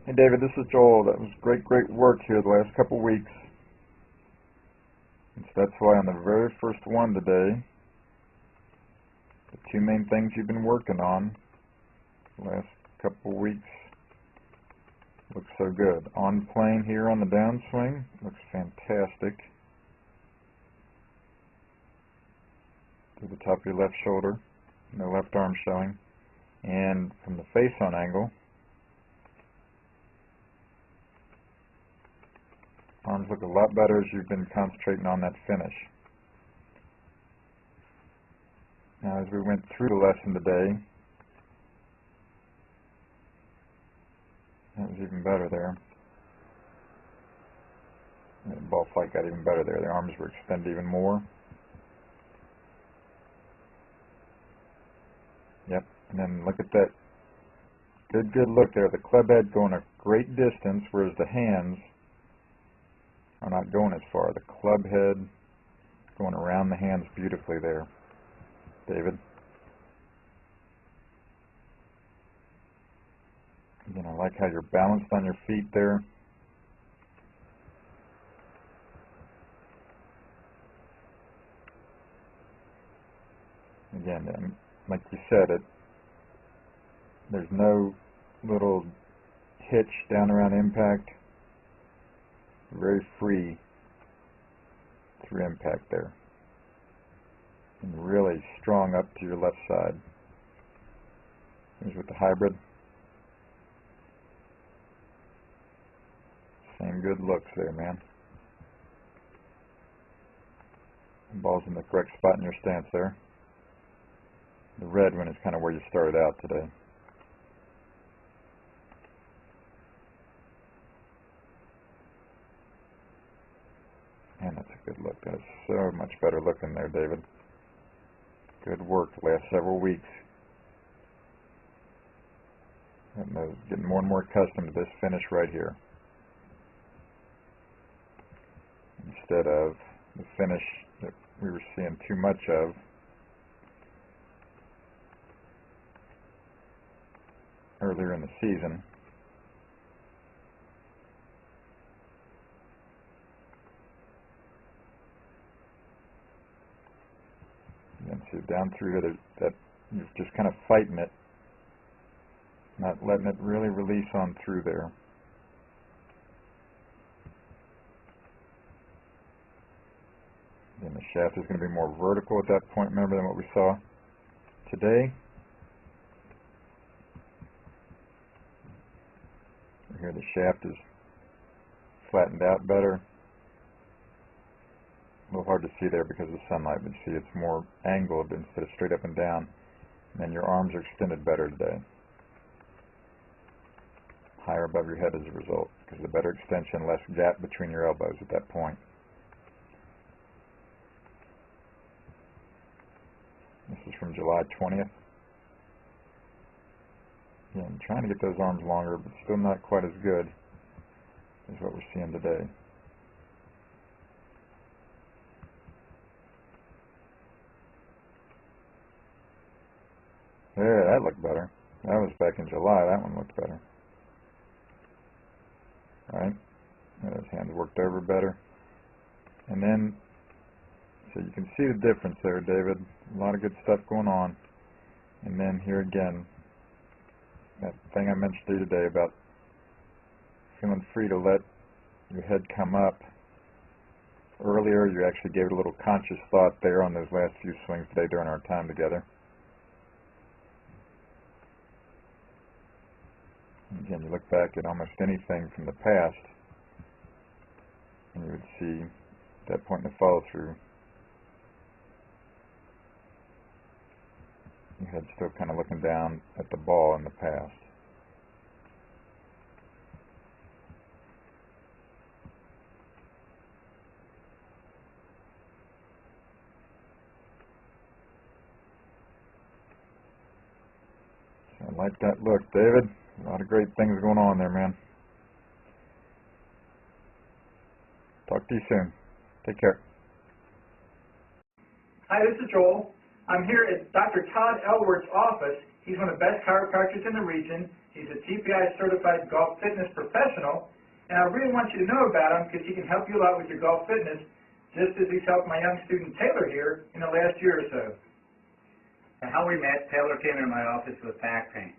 Hey David, this is Joel. That was great work here the last couple weeks. And so that's why on the very first one today, the two main things you've been working on the last couple weeks look so good. On plane here on the downswing, looks fantastic. To the top of your left shoulder, no left arm showing. And from the face on angle, arms look a lot better as you've been concentrating on that finish. Now as we went through the lesson today, that was even better there. The ball flight got even better there. The arms were extended even more. Yep, and then look at that. Good look there. The club head going a great distance, whereas the hands are not going as far. The club head going around the hands beautifully there, David. Again, I like how you're balanced on your feet there. Again, like you said, there's no little hitch down around impact. Very free through impact there. And really strong up to your left side. Here's with the hybrid. Same good looks there, man. The ball's in the correct spot in your stance there. The red one is kind of where you started out today. Man, that's a good look. That's so much better looking there, David. Good work the last several weeks. Getting more and more accustomed to this finish right here, instead of the finish that we were seeing too much of earlier in the season. And so down through here, that you're just kind of fighting it, not letting it really release on through there. Then the shaft is going to be more vertical at that point, remember, than what we saw today. Here the shaft is flattened out better. A little hard to see there because of the sunlight, but see it's more angled instead of straight up and down. And then your arms are extended better today. Higher above your head as a result, because the better extension, less gap between your elbows at that point. This is from July 20th. Again, trying to get those arms longer, but still not quite as good as what we're seeing today. There, that looked better. That was back in July. That one looked better. Right? Those hands worked over better. And then, so you can see the difference there, David. A lot of good stuff going on. And then here again, that thing I mentioned to you today about feeling free to let your head come up. Earlier, you actually gave it a little conscious thought there on those last few swings today during our time together. Again, you look back at almost anything from the past, and you would see at that point in the follow-through, your head still kind of looking down at the ball in the past. So I like that look, David. A lot of great things going on there, man. Talk to you soon. Take care. Hi, this is Joel. I'm here at Dr. Todd Elworth's office. He's one of the best chiropractors in the region. He's a TPI certified golf fitness professional, and I really want you to know about him because he can help you a lot with your golf fitness, just as he's helped my young student Taylor here in the last year or so. And how we met, Taylor came into my office with back pain.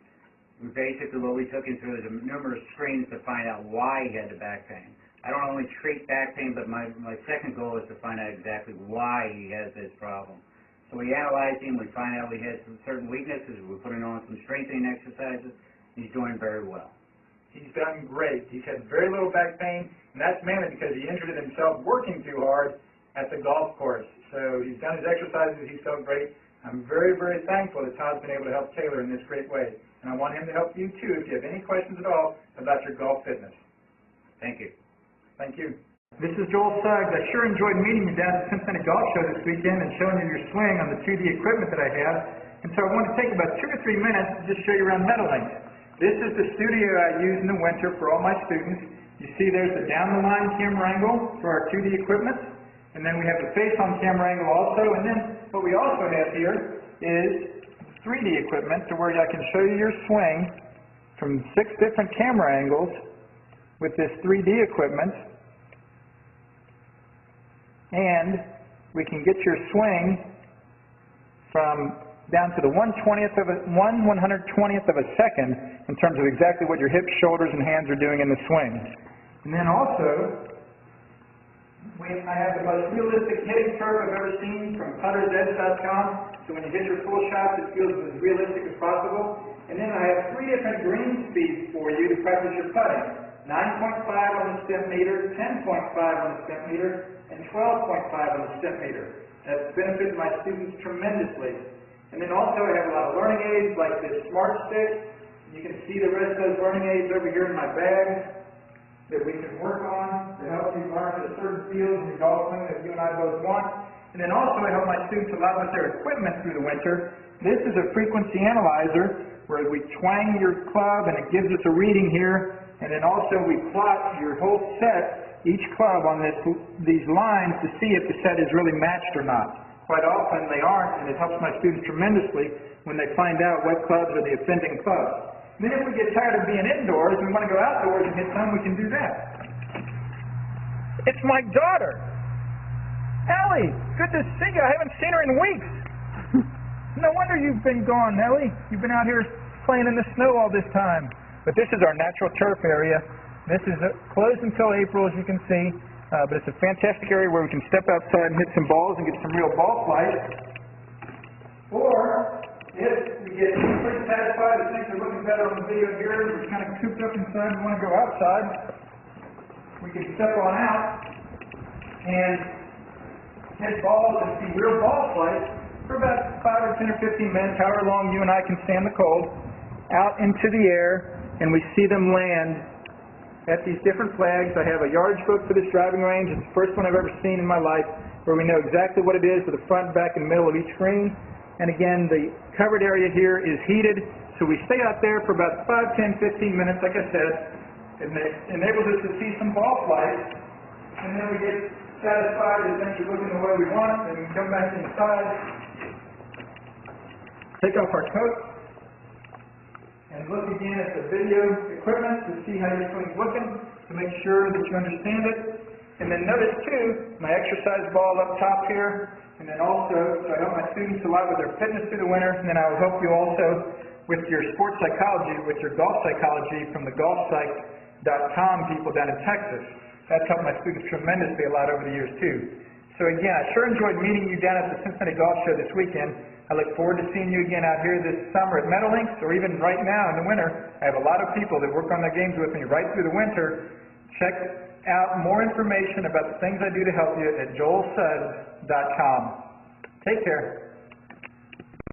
What we took him through is numerous screens to find out why he had the back pain. I don't only treat back pain, but my second goal is to find out exactly why he has this problem. So we analyzed him, we find out he has some certain weaknesses, we put him on some strengthening exercises, he's doing very well. He's done great. He's had very little back pain, and that's mainly because he injured himself working too hard at the golf course. So he's done his exercises, he's felt great. I'm very, very thankful that Todd's been able to help Taylor in this great way. And I want him to help you too if you have any questions at all about your golf fitness. Thank you. Thank you. This is Joel Suggs. I sure enjoyed meeting you down at the Cincinnati Golf Show this weekend and showing you your swing on the 2D equipment that I have. And so I want to take about 2 or 3 minutes to just show you around Meadowlinks. This is the studio I use in the winter for all my students. You see there's the down-the-line camera angle for our 2D equipment. And then we have the face-on camera angle also. And then what we also have here is 3D equipment to where I can show you your swing from 6 different camera angles with this 3D equipment. And we can get your swing from down to the 1/120th of a second in terms of exactly what your hips, shoulders, and hands are doing in the swing. And then also, I have the most realistic hitting curve I've ever seen from puttersedge.com. So when you hit your full shots, it feels as realistic as possible. And then I have 3 different green speeds for you to practice your putting. 9.5 on the step meter, 10.5 on the step meter, and 12.5 on the step meter. That's benefited my students tremendously. And then also I have a lot of learning aids like this Smart Stick. You can see the rest of those learning aids over here in my bag that we can work on to help you learn the certain fields in your golf swing that you and I both want. And then also I help my students a lot with their equipment through the winter. This is a frequency analyzer where we twang your club and it gives us a reading here. And then also we plot your whole set, each club on these lines to see if the set is really matched or not. Quite often they aren't, and it helps my students tremendously when they find out what clubs are the offending clubs. Then if we get tired of being indoors and we want to go outdoors and hit some, we can do that. It's my daughter. Ellie, good to see you. I haven't seen her in weeks. No wonder you've been gone, Ellie. You've been out here playing in the snow all this time. But this is our natural turf area. This is closed until April, as you can see. But it's a fantastic area where we can step outside and hit some balls and get some real ball flight. Or if we get pretty satisfied and things are looking better on the video here, we're kind of cooped up inside and want to go outside, we can step on out and hit balls and see real ball flight for about 5 or 10 or 15 minutes, however long you and I can stand the cold, out into the air, and we see them land at these different flags. I have a yardage book for this driving range. It's the first one I've ever seen in my life where we know exactly what it is for the front, back, and middle of each green. And again, the covered area here is heated, so we stay out there for about 5, 10, 15 minutes, like I said. It enables us to see some ball flight, and then we get satisfied that things are looking the way we want, and we come back inside, take off our coat, and look again at the video equipment to see how your swing's looking, to make sure that you understand it. And then notice too, my exercise ball up top here, and then also, so I help my students a lot with their fitness through the winter, and then I will help you also with your sports psychology, with your golf psychology from the golfpsych.com people down in Texas. That's helped my students tremendously a lot over the years too. So again, I sure enjoyed meeting you down at the Cincinnati Golf Show this weekend. I look forward to seeing you again out here this summer at Meadowlinks, or even right now in the winter. I have a lot of people that work on their games with me right through the winter. Check out more information about the things I do to help you at joelsuggs.com. Take care.